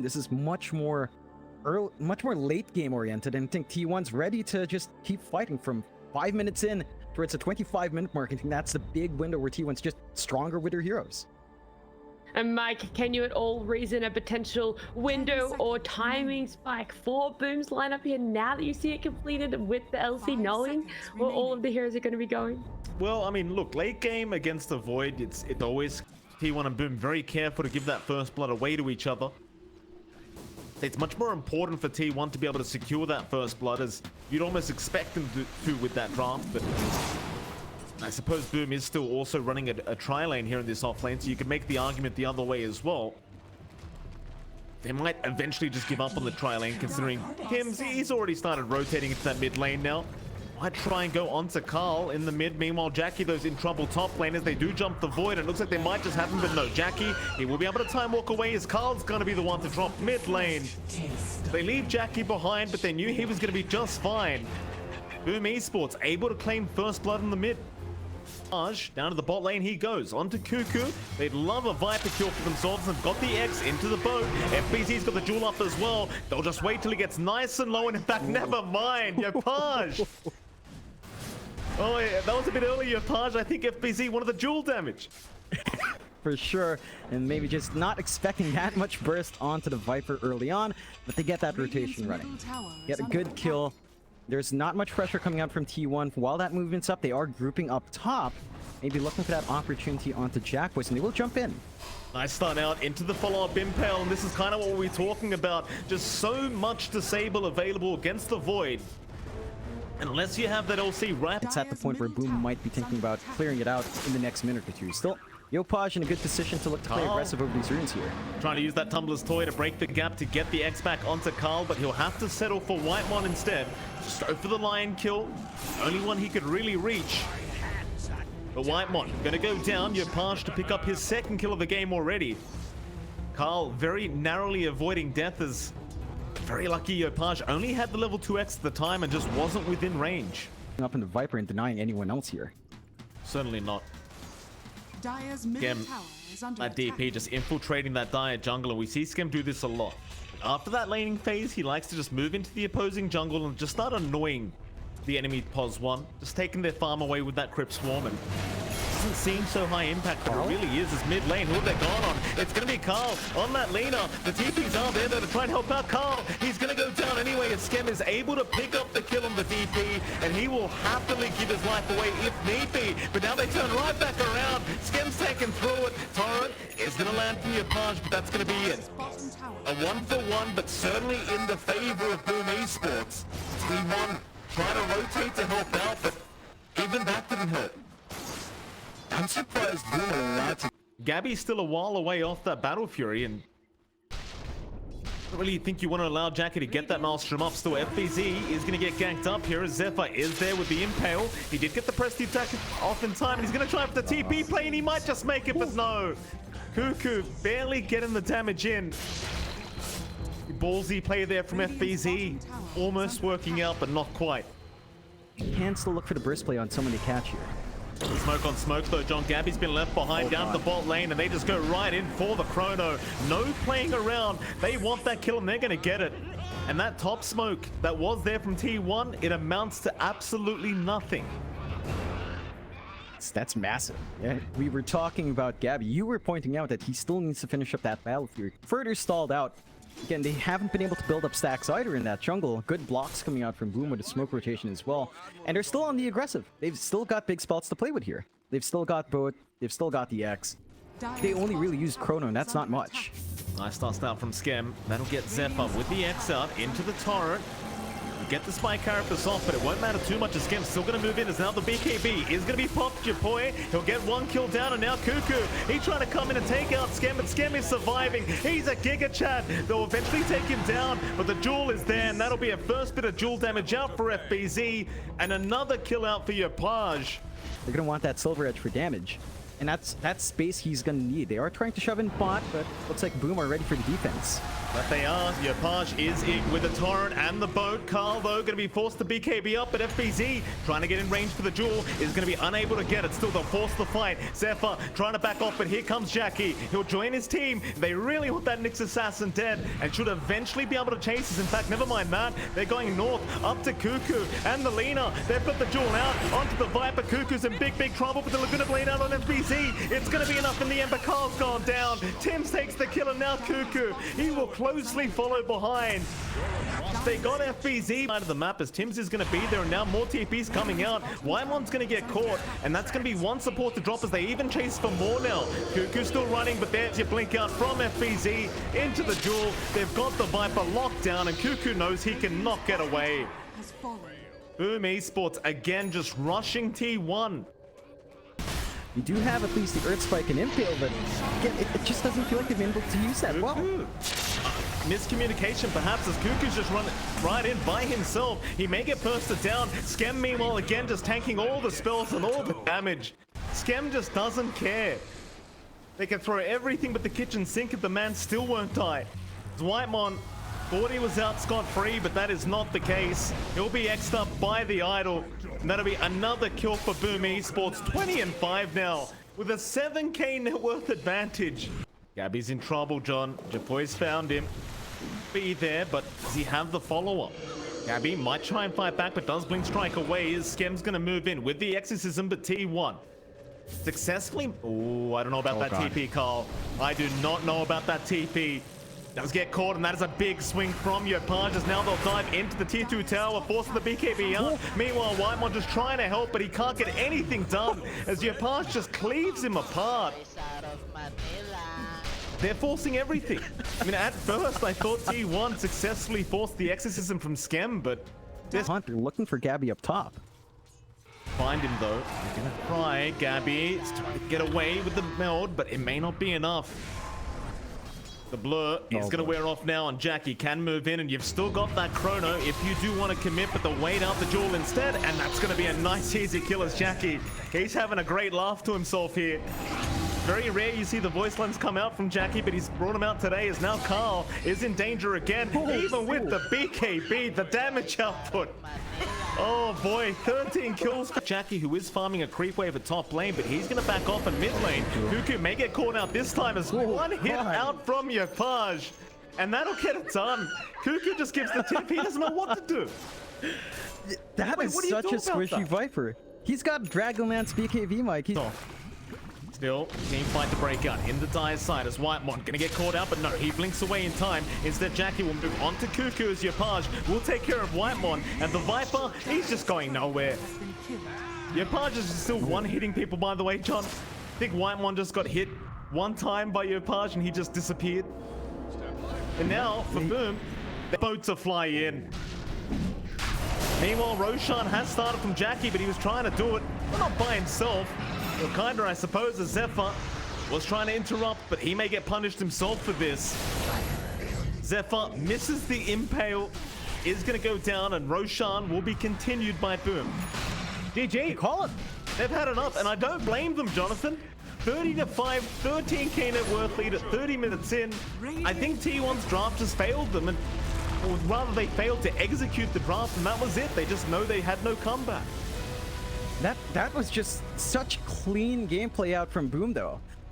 This is much more late game oriented, and I think T1's ready to just keep fighting from 5 minutes in towards a 25-minute mark. I think that's the big window where T1's just stronger with their heroes. And Mike, can you at all reason a potential window or timing spike for Boom's lineup here now that you see it completed with the LC knowing where all of the heroes are going to be going? Well, I mean, look, late game against the Void, it's always T1 and Boom very careful to give that first blood away to each other. It's much more important for T1 to be able to secure that first blood, as you'd almost expect them to with that draft, but I suppose Boom is still also running a tri-lane here in this off lane, so you could make the argument the other way as well. They might eventually just give up on the tri-lane, considering he's already started rotating into that mid lane now. Might try and go onto Carl in the mid. Meanwhile, Jackie, those in trouble top lane as they do jump the Void. It looks like they might just have him, but no, Jackie, he will be able to time walk away as Carl's going to be the one to drop mid lane. They leave Jackie behind, but they knew he was going to be just fine. Boom Esports able to claim first blood in the mid. Down to the bot lane he goes, onto Cuckoo. They'd love a Viper kill for themselves and have got the X into the boat. FBZ's got the jewel up as well. They'll just wait till he gets nice and low, and in fact, never mind. Yopaj. Oh, yeah, that was a bit early, Yopaj. I think FBZ wanted the jewel damage. For sure, and maybe just not expecting that much burst onto the Viper early on, but they get that rotation running. Get a good kill. There's not much pressure coming out from T1. While that movement's up, they are grouping up top, maybe looking for that opportunity onto Jackboys, and they will jump in. Nice start out into the follow-up Impale, and this is kind of what we're talking about. Just so much disable available against the Void. Unless you have that LC right. It's at the point where Boom might be thinking about clearing it out in the next minute or two. Still, Yopaj in a good position to look to play aggressive over these runes here. Trying to use that Tumbler's Toy to break the gap to get the X back onto Carl, but he'll have to settle for Whitemon instead. Just go for the Lion kill. Only one he could really reach. But Whitemon gonna go down. Yopaj to pick up his second kill of the game already. Carl very narrowly avoiding death, as very lucky Yopaj only had the level 2X at the time and just wasn't within range. Up in the Viper and denying anyone else here. Certainly not. Again, that DP just infiltrating that Dire jungle, and we see Skem do this a lot. After that laning phase, he likes to just move into the opposing jungle and just start annoying the enemy POS 1, just taking their farm away with that Crypt Swarm, and doesn't seem so high impact, but it really is his mid lane. Who have they gone on? It's going to be Carl on that Lena. The TPs are there to try and help out Carl. He's going to go down anyway, as Skem is able to pick up the kill on the DP, and he will happily give his life away if need be. But now they turn right back around. Skem's taken through it. Torrent is going to land from Yopaj, but that's going to be it. A 1-for-1, but certainly in the favor of Boom Esports. T1 trying to rotate to help out, but even that didn't hurt. I'm surprised Boom allowed to. Gabby's still a while away off that Battle Fury, and I don't really think you want to allow Jackie to get that Maelstrom up. Still, FBZ is going to get ganked up here as Zephyr is there with the Impale. He did get the Prestige attack off in time, and he's going to try for the TP play, and he might just make it, but no. Cuckoo barely getting the damage in. Ballsy play there from FBZ. Almost working out, but not quite. Can still look for the burst play on someone to catch here. Smoke on smoke though. John Gabby's been left behind down to the bot lane, and they just go right in for the chrono. No playing around. They want that kill, and they're going to get it. And that top smoke that was there from T1, it amounts to absolutely nothing. That's massive. Yeah, we were talking about Gabby. You were pointing out that he still needs to finish up that Battle Fury. Further stalled out. Again, they haven't been able to build up stacks either in that jungle. Good blocks coming out from Boom with a smoke rotation as well. And they're still on the aggressive. They've still got big spells to play with here. They've still got both. They've still got the X. They only really used Chrono, and that's not much. Nice start out from Skem. That'll get Zephyr with the X out into the turret. Get the spy carapace off, but it won't matter too much as Skem's still going to move in, as now the BKB is going to be popped. Japoy, he'll get one kill down, and now Cuckoo, he's trying to come in and take out Skem, but Skem is surviving. He's a Giga Chat. They'll eventually take him down, but the jewel is there, and that'll be a first bit of jewel damage out for FBZ, and another kill out for Yopaj. They're going to want that Silver Edge for damage. And that's space he's gonna need. They are trying to shove in bot, but looks like Boom are ready for the defense. But they are. Yopaj is in with the torrent and the boat. Carl, though, going to be forced to BKB up, but FBZ trying to get in range for the jewel is going to be unable to get it. Still, they'll force the fight. Zephyr trying to back off, but here comes Jackie. He'll join his team. They really want that Nyx assassin dead and should eventually be able to chase us. In fact, never mind that. They're going north up to Cuckoo and the Lina. They've got the jewel out onto the Viper. Cuckoo's in big trouble, but the Laguna Blade out on FBZ. It's going to be enough in the end, but Carl's gone down. Tim's takes the kill, and now Cuckoo. He will closely follow behind. They got FBZ out of the map as Tim's is going to be there, and now more TPs coming out. Wymon's going to get caught, and that's going to be one support to drop as they even chase for more now. Cuckoo's still running, but there's your blink out from FBZ into the jewel. They've got the Viper locked down, and Cuckoo knows he cannot get away. Boom Esports again just rushing T1. You do have at least the Earth Spike and Impale, but again, it just doesn't feel like they've been able to use that well. Miscommunication perhaps as Cuckoo's just running right in by himself. He may get bursted down. Skem meanwhile again just tanking all the spells and all the damage. Skem just doesn't care. They can throw everything but the kitchen sink if the man still won't die. Whitemon thought he was out scot-free, but that is not the case. He'll be X'd up by the idol. And that'll be another kill for Boom Esports. 20-5 now with a 7k net worth advantage. Gabby's in trouble, John. Japoy's found him. Be there, but does he have the follow-up? Gabby might try and fight back, but does blink strike away as Skem's gonna move in with the exorcism, but T1 successfully. Oh, I don't know about that God. TP, Carl. I do not know about that TP. Does get caught, and that is a big swing from Yopaj as now they'll dive into the tier 2 tower, forcing the BKB out. Meanwhile, Whitemon just trying to help, but he can't get anything done as Yopaj just cleaves him apart. They're forcing everything. I mean, at first I thought T1 successfully forced the exorcism from Skem, but They're looking for Gabby up top. find him though. They're gonna try. Gabby is trying to get away with the meld, but it may not be enough. The blur is going to wear off now, and Jackie can move in, and you've still got that chrono if you do want to commit, but they'll wait out the jewel instead, and that's going to be a nice easy kill as Jackie. He's having a great laugh to himself here. Very rare you see the voice lines come out from Jackie, but he's brought him out today as now Carl is in danger again, even with the BKB, the damage output. Oh boy, 13 kills for Jackie, who is farming a creep wave at top lane, but he's going to back off in mid lane. Cuckoo may get caught out this time as one hit out from Yopaj, and that'll get it done. Cuckoo just gives the tip. He doesn't know what to do. That is such a squishy Viper. He's got Dragonlance BKB, Mike. He's Still, team fight to break out in the Dire's side as Whitemon gonna get caught out, but no, he blinks away in time. Instead, Jackie will move on to Cuckoo as Yopaj will take care of Whitemon, and the Viper, he's just going nowhere. Yopaj is still one-hitting people, by the way, John. I think Whitemon just got hit one time by Yopaj and he just disappeared. And now, for Boom, the boats are fly in. Meanwhile, Roshan has started from Jackie, but he was trying to do it, but not by himself. Well, kinda, I suppose, as Zephyr was trying to interrupt, but he may get punished himself for this. Zephyr misses the impale, is gonna go down, and Roshan will be continued by Boom. GG, call it. They've had enough, and I don't blame them, Jonathan. 30-5, 13k net worth lead at 30 minutes in. I think T1's draft just failed them, or rather they failed to execute the draft, and that was it. They just know they had no comeback. That was just such clean gameplay out from Boom, though.